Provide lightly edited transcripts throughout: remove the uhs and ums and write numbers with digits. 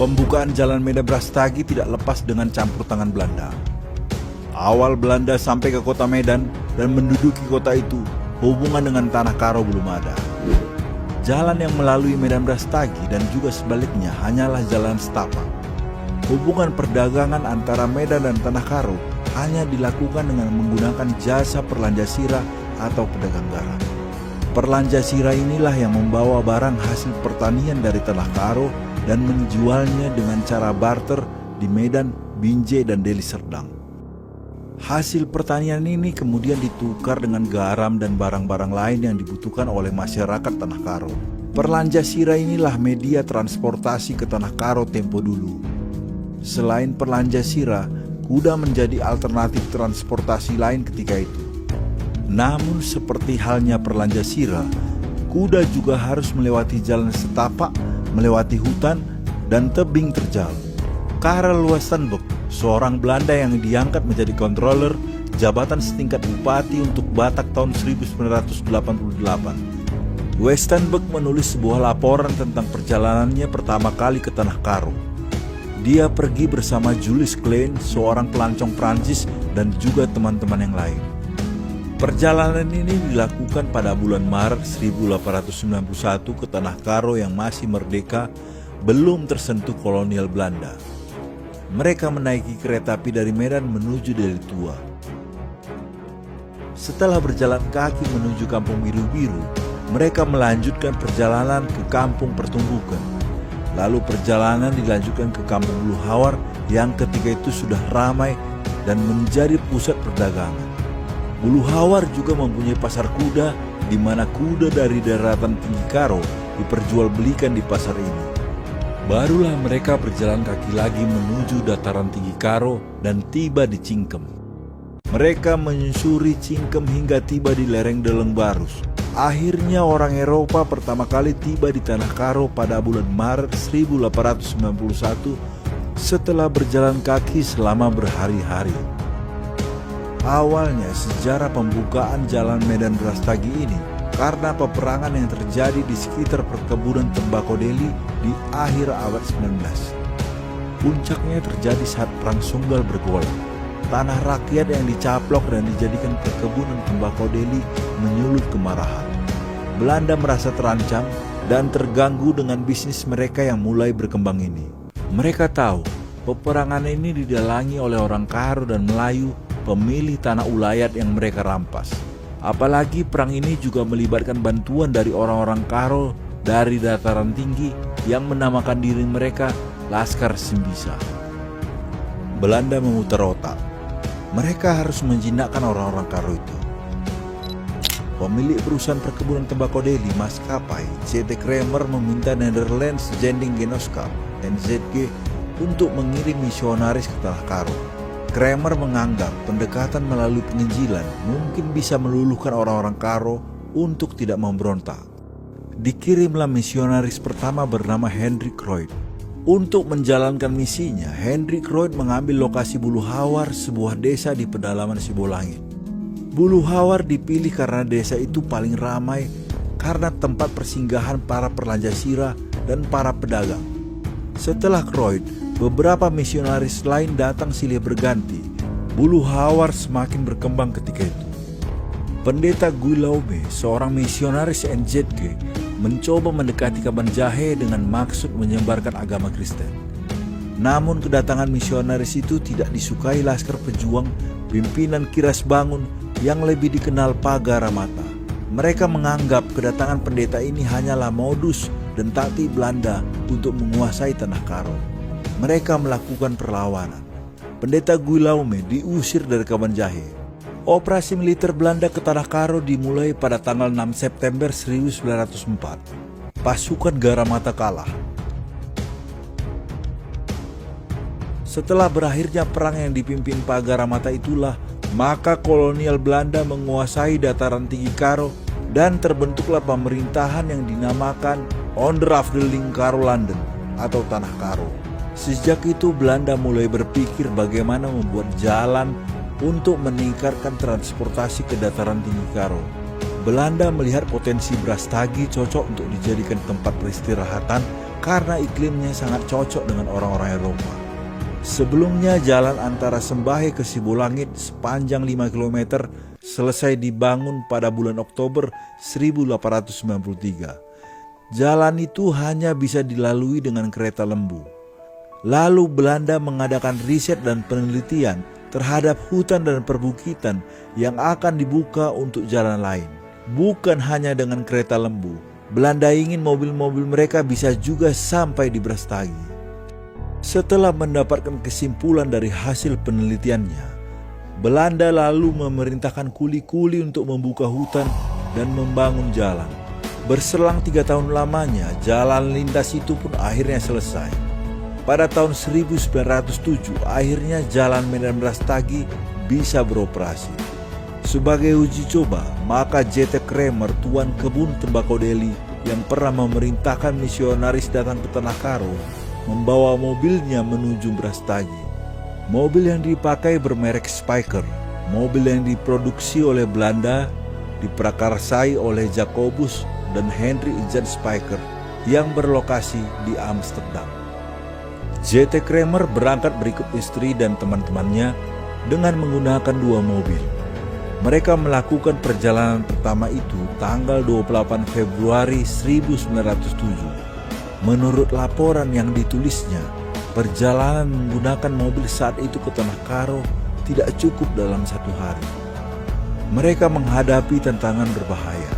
Pembukaan Jalan Medan Brastagi tidak lepas dengan campur tangan Belanda. Awal Belanda sampai ke kota Medan dan menduduki kota itu, hubungan dengan Tanah Karo belum ada. Jalan yang melalui Medan Brastagi dan juga sebaliknya hanyalah jalan setapak. Hubungan perdagangan antara Medan dan Tanah Karo hanya dilakukan dengan menggunakan jasa perlanjasira atau pedagang garam. Perlanjasira inilah yang membawa barang hasil pertanian dari Tanah Karo dan menjualnya dengan cara barter di Medan, Binjai, dan Deli Serdang. Hasil pertanian ini kemudian ditukar dengan garam dan barang-barang lain yang dibutuhkan oleh masyarakat Tanah Karo. Perlanjasira inilah media transportasi ke Tanah Karo tempo dulu. Selain perlanjasira, kuda menjadi alternatif transportasi lain ketika itu. Namun seperti halnya perlanjasira, kuda juga harus melewati jalan setapak, melewati hutan, dan tebing terjal. Karel Westenbeek, seorang Belanda yang diangkat menjadi controller jabatan setingkat bupati untuk Batak tahun 1988. Westenbeek menulis sebuah laporan tentang perjalanannya pertama kali ke Tanah Karo. Dia pergi bersama Jules Klein, seorang pelancong Prancis, dan juga teman-teman yang lain. Perjalanan ini dilakukan pada bulan Maret 1891 ke Tanah Karo yang masih merdeka, belum tersentuh kolonial Belanda. Mereka menaiki kereta api dari Medan menuju Deli Tua. Setelah berjalan kaki menuju Kampung Biru-Biru, mereka melanjutkan perjalanan ke Kampung Pertumbukan. Lalu perjalanan dilanjutkan ke Kampung Buluhawar yang ketika itu sudah ramai dan menjadi pusat perdagangan. Buluhawar juga mempunyai pasar kuda di mana kuda dari daratan tinggi Karo diperjualbelikan di pasar ini. Barulah mereka berjalan kaki lagi menuju dataran tinggi Karo dan tiba di Cingkem. Mereka menyusuri Cingkem hingga tiba di lereng Deleng Barus. Akhirnya orang Eropa pertama kali tiba di Tanah Karo pada bulan Maret 1891 setelah berjalan kaki selama berhari-hari. Awalnya sejarah pembukaan Jalan Medan Brastagi ini karena peperangan yang terjadi di sekitar perkebunan tembakau Deli di akhir abad 19. Puncaknya terjadi saat Perang Sunggal bergolak. Tanah rakyat yang dicaplok dan dijadikan perkebunan tembakau Deli menyulut kemarahan. Belanda merasa terancam dan terganggu dengan bisnis mereka yang mulai berkembang ini. Mereka tahu peperangan ini didalangi oleh orang Karo dan Melayu, pemilih tanah ulayat yang mereka rampas. Apalagi perang ini juga melibatkan bantuan dari orang-orang Karo dari dataran tinggi yang menamakan diri mereka Laskar Simbisa. Belanda memutar otak. Mereka harus menjinakkan orang-orang Karo itu. Pemilik perusahaan perkebunan tembakau Deli, maskapai CT Kramer, meminta Netherlands Zending Genootschap NZG untuk mengirim misionaris ke Tanah Karo. Kramer menganggap pendekatan melalui penginjilan mungkin bisa meluluhkan orang-orang Karo untuk tidak memberontak. Dikirimlah misionaris pertama bernama Hendrik Royd. Untuk menjalankan misinya, Hendrik Royd mengambil lokasi Buluhawar, sebuah desa di pedalaman Sibolangit. Buluhawar dipilih karena desa itu paling ramai karena tempat persinggahan para perlanjasira dan para pedagang. Setelah Royd, beberapa misionaris lain datang silih berganti. Buluhawar semakin berkembang ketika itu. Pendeta Guillaume, seorang misionaris NZG, mencoba mendekati Kabanjahe dengan maksud menyebarkan agama Kristen. Namun kedatangan misionaris itu tidak disukai Laskar Pejuang, pimpinan Kiras Bangun yang lebih dikenal Pagaramata. Mereka menganggap kedatangan pendeta ini hanyalah modus dan taktik Belanda untuk menguasai Tanah Karo. Mereka melakukan perlawanan. Pendeta Guillaume diusir dari Kabanjahe. Operasi militer Belanda ke Tanah Karo dimulai pada tanggal 6 September 1904. Pasukan Garamata kalah. Setelah berakhirnya perang yang dipimpin Pagaramata itulah, maka kolonial Belanda menguasai dataran tinggi Karo dan terbentuklah pemerintahan yang dinamakan Onderafdeling Karo Landen atau Tanah Karo. Sejak itu Belanda mulai berpikir bagaimana membuat jalan untuk meningkatkan transportasi ke dataran tinggi Karo. Belanda melihat potensi Brastagi cocok untuk dijadikan tempat peristirahatan karena iklimnya sangat cocok dengan orang-orang Eropa. Sebelumnya jalan antara Sembahe ke Sibolangit sepanjang 5 km selesai dibangun pada bulan Oktober 1893. Jalan itu hanya bisa dilalui dengan kereta lembu. Lalu Belanda mengadakan riset dan penelitian terhadap hutan dan perbukitan yang akan dibuka untuk jalan lain. Bukan hanya dengan kereta lembu, Belanda ingin mobil-mobil mereka bisa juga sampai di Brastagi. Setelah mendapatkan kesimpulan dari hasil penelitiannya, Belanda lalu memerintahkan kuli-kuli untuk membuka hutan dan membangun jalan. Berselang 3 tahun lamanya, jalan lintas itu pun akhirnya selesai. Pada tahun 1907, akhirnya jalan Medan Brastagi bisa beroperasi. Sebagai uji coba, maka J.T. Kramer, tuan kebun tembakau Delhi yang pernah memerintahkan misionaris datang ke Tanah Karo, membawa mobilnya menuju Brastagi. Mobil yang dipakai bermerek Spyker. Mobil yang diproduksi oleh Belanda, diprakarsai oleh Jacobus dan Henry Jan Spyker yang berlokasi di Amsterdam. J.T. Kramer berangkat berikut istri dan teman-temannya dengan menggunakan 2 mobil. Mereka melakukan perjalanan pertama itu tanggal 28 Februari 1907. Menurut laporan yang ditulisnya, perjalanan menggunakan mobil saat itu ke Tanah Karo tidak cukup dalam 1 hari. Mereka menghadapi tantangan berbahaya.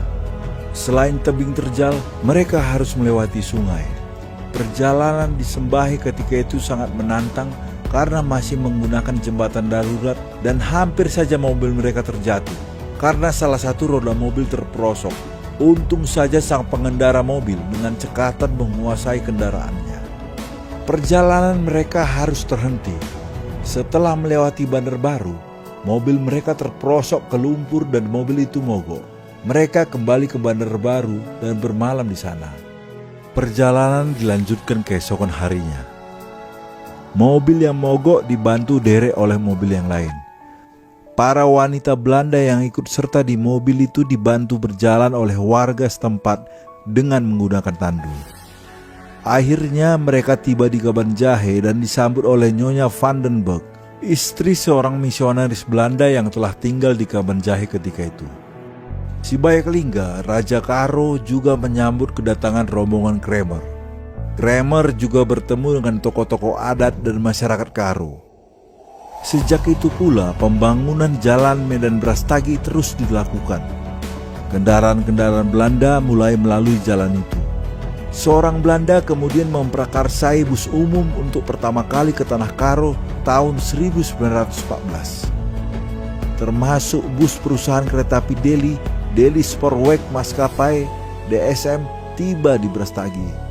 Selain tebing terjal, mereka harus melewati sungai. Perjalanan di Sembahe ketika itu sangat menantang karena masih menggunakan jembatan darurat dan hampir saja mobil mereka terjatuh karena salah satu roda mobil terperosok. Untung saja sang pengendara mobil dengan cekatan menguasai kendaraannya. Perjalanan mereka harus terhenti. Setelah melewati Bandar Baru, mobil mereka terperosok ke lumpur dan mobil itu mogok. Mereka kembali ke Bandar Baru dan bermalam di sana. Perjalanan dilanjutkan keesokan harinya. Mobil yang mogok dibantu derek oleh mobil yang lain. Para wanita Belanda yang ikut serta di mobil itu dibantu berjalan oleh warga setempat dengan menggunakan tandu. Akhirnya mereka tiba di Kabanjahe dan disambut oleh Nyonya van den Berg, istri seorang misionaris Belanda yang telah tinggal di Kabanjahe ketika itu. Si Bayaklingga, Raja Karo, juga menyambut kedatangan rombongan Kramer. Kramer juga bertemu dengan tokoh-tokoh adat dan masyarakat Karo. Sejak itu pula pembangunan jalan Medan Brastagi terus dilakukan. Kendaraan-kendaraan Belanda mulai melalui jalan itu. Seorang Belanda kemudian memprakarsai bus umum untuk pertama kali ke Tanah Karo tahun 1914. Termasuk bus perusahaan kereta api Delhi Spoorweg Maskapai DSM tiba di Brastagi.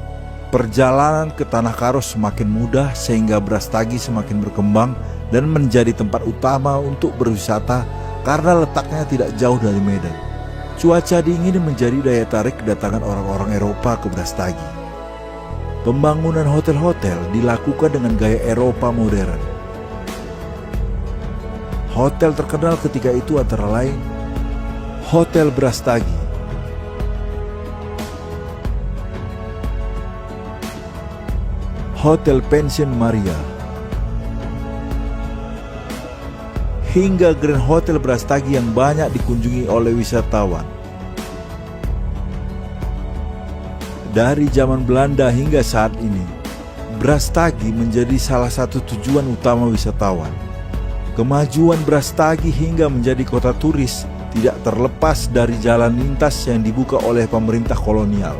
Perjalanan ke Tanah Karo semakin mudah sehingga Brastagi semakin berkembang dan menjadi tempat utama untuk berwisata karena letaknya tidak jauh dari Medan. Cuaca dingin menjadi daya tarik kedatangan orang-orang Eropa ke Brastagi. Pembangunan hotel-hotel dilakukan dengan gaya Eropa modern. Hotel terkenal ketika itu antara lain Hotel Brastagi, Hotel Pension Maria, hingga Grand Hotel Brastagi yang banyak dikunjungi oleh wisatawan. Dari zaman Belanda hingga saat ini, Brastagi menjadi salah satu tujuan utama wisatawan. Kemajuan Brastagi hingga menjadi kota turis tidak terlepas dari jalan lintas yang dibuka oleh pemerintah kolonial.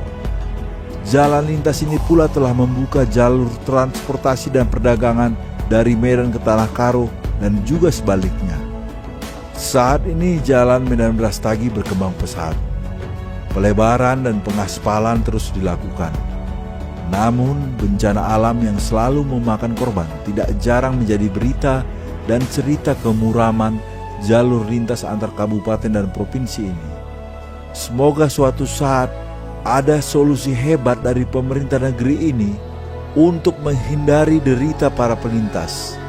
Jalan lintas ini pula telah membuka jalur transportasi dan perdagangan dari Medan ke Tanah Karo dan juga sebaliknya. Saat ini jalan Medan Brastagi berkembang pesat. Pelebaran dan pengaspalan terus dilakukan. Namun bencana alam yang selalu memakan korban tidak jarang menjadi berita dan cerita kemuraman jalur lintas antar kabupaten dan provinsi ini. Semoga suatu saat ada solusi hebat dari pemerintah negeri ini untuk menghindari derita para pelintas.